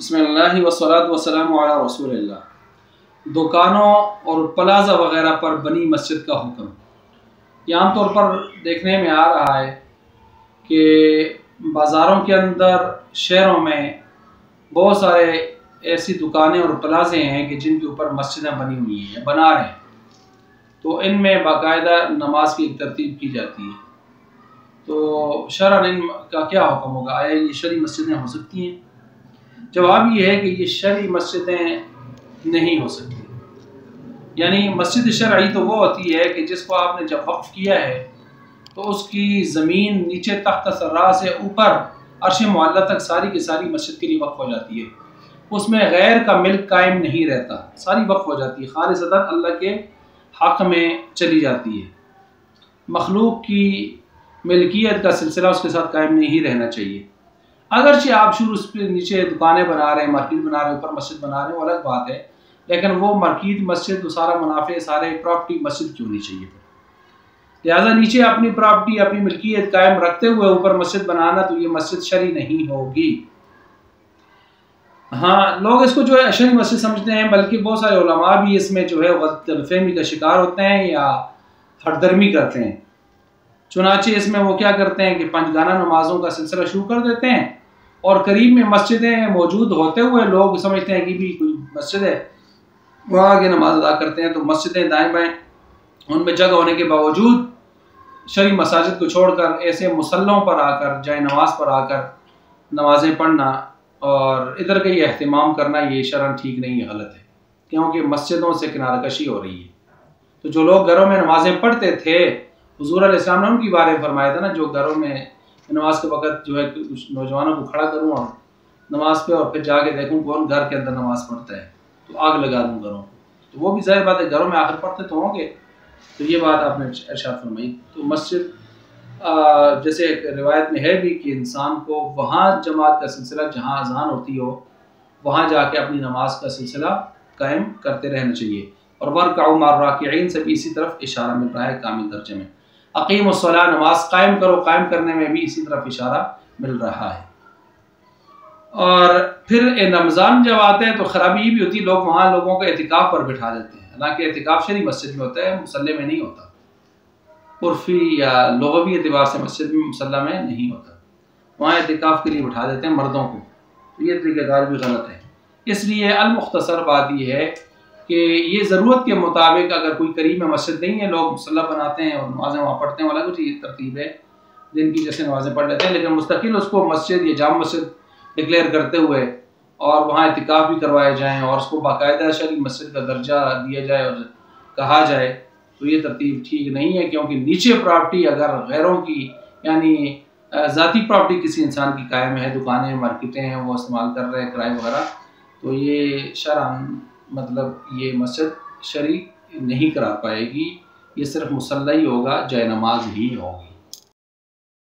بسم اللہ والصلاۃ والسلام علی رسول اللہ۔ دکانوں اور پلازا وغیرہ پر بنی مسجد کا حکم یہ عام طور پر دیکھنے میں آ رہا ہے کہ بازاروں کے اندر، شہروں میں بہت سارے ایسی دکانیں اور پلازے ہیں کہ جن کے اوپر مسجدیں بنی ہوئی ہیں یا بنا رہے ہیں، تو ان میں باقاعدہ نماز کی ایک ترتیب کی جاتی ہے۔ تو شرعاً ان کا کیا حکم ہوگا؟ آیا یہ شرعی مسجدیں ہو سکتی ہیں؟ جواب یہ ہے کہ یہ شرعی مسجدیں نہیں ہو سکتی۔ یعنی مسجد شرعی تو وہ ہوتی ہے کہ جس کو آپ نے جب وقف کیا ہے تو اس کی زمین نیچے تحت سرا سے اوپر عرش معلیٰ تک ساری کی ساری مسجد کے لیے وقف ہو جاتی ہے۔ اس میں غیر کا ملک قائم نہیں رہتا، ساری وقف ہو جاتی ہے، خالصتاً اللہ کے حق میں چلی جاتی ہے۔ مخلوق کی ملکیت کا سلسلہ اس کے ساتھ قائم نہیں رہنا چاہیے۔ اگرچہ آپ شروع اس پہ نیچے دکانیں بنا رہے ہیں، مارکیٹ بنا رہے ہیں، اوپر مسجد بنا رہے ہیں، وہ الگ بات ہے، لیکن وہ مارکیٹ مسجد تو سارا منافع، سارے پراپرٹی مسجد کیوں نہیں چاہیے؟ لہٰذا نیچے اپنی پراپرٹی، اپنی ملکیت قائم رکھتے ہوئے اوپر مسجد بنانا تو یہ مسجد شرعی نہیں ہوگی۔ ہاں، لوگ اس کو جو ہے شرعی مسجد سمجھتے ہیں، بلکہ بہت سارے علماء بھی اس میں جو ہے غلط فہمی کا شکار ہوتے ہیں یا ہٹ درمی کرتے ہیں۔ چنانچہ اس میں وہ کیا کرتے ہیں کہ پنج گانہ نمازوں کا سلسلہ شروع کر دیتے ہیں، اور قریب میں مسجدیں موجود ہوتے ہوئے لوگ سمجھتے ہیں کہ بھی کوئی مسجد ہے، وہاں آگے نماز ادا کرتے ہیں۔ تو مسجدیں دائیں بائیں ان میں جگہ ہونے کے باوجود شرعی مساجد کو چھوڑ کر ایسے مسلوں پر آ کر، جائے نماز پر آ کر نمازیں پڑھنا اور ادھر کا یہ اہتمام کرنا، یہ شرعاً ٹھیک نہیں ہے، غلط ہے، کیونکہ مسجدوں سے کنارہ کشی ہو رہی ہے۔ تو جو لوگ گھروں میں نمازیں پڑھتے تھے، حضور علیہ السلام نے ان کی بارے میں فرمایا تھا نا، جو گھروں میں نماز کے وقت جو ہے کچھ نوجوانوں کو کھڑا کروں اور نماز پہ، اور پھر جا کے دیکھوں کون گھر کے اندر نماز پڑھتا ہے تو آگ لگا دوں گھروں کو۔ تو وہ بھی ظاہر بات ہے، گھروں میں آخر پڑھتے تو ہوں گے۔ تو یہ بات آپ نے ارشاد فرمائی۔ تو مسجد جیسے ایک روایت میں ہے بھی کہ انسان کو وہاں جماعت کا سلسلہ، جہاں اذان ہوتی ہو، وہاں جا کے اپنی نماز کا سلسلہ قائم کرتے رہنا چاہیے۔ اور وَارْكَعُوا مَعَ الرَّاكِعِينَ سے بھی اسی طرف اشارہ مل رہا ہے کامل درجے میں۔ اقیم الصلاۃ، نماز قائم کرو، قائم کرنے میں بھی اسی طرف اشارہ مل رہا ہے۔ اور پھر رمضان جب آتا ہے تو خرابی یہ بھی ہوتی ہے، لوگ وہاں لوگوں کو اعتکاف پر بٹھا دیتے ہیں، حالانکہ اعتکاف شرعی مسجد میں ہوتا ہے، مصلی میں نہیں ہوتا۔ عرفی یا لغوی اعتبار سے مسجد میں، مصلی میں نہیں ہوتا، وہاں اعتکاف کے لیے بٹھا دیتے ہیں مردوں کو۔ تو یہ طریقہ کار بھی غلط ہے۔ اس لیے المختصر بات یہ ہے کہ یہ ضرورت کے مطابق، اگر کوئی قریب میں مسجد نہیں ہے، لوگ مصلی بناتے ہیں اور نمازیں وہاں پڑھتے ہیں، والا کچھ یہ ترتیب ہے جن کی جیسے نمازیں پڑھ لیتے ہیں، لیکن مستقل اس کو مسجد یا جامع مسجد ڈکلیئر کرتے ہوئے اور وہاں اعتکاف بھی کروائے جائیں اور اس کو باقاعدہ شرعی مسجد کا درجہ دیا جائے اور کہا جائے، تو یہ ترتیب ٹھیک نہیں ہے، کیونکہ نیچے پراپرٹی اگر غیروں کی، یعنی ذاتی پراپرٹی کسی انسان کی قائم ہے، دکانیں، مارکیٹیں ہیں، وہ استعمال کر رہے ہیں کرائے وغیرہ، تو یہ شرعاً مطلب یہ مسجد شرعی نہیں قرار پائے گی، یہ صرف مصلی ہی ہوگا، جائے نماز ہی ہوگی۔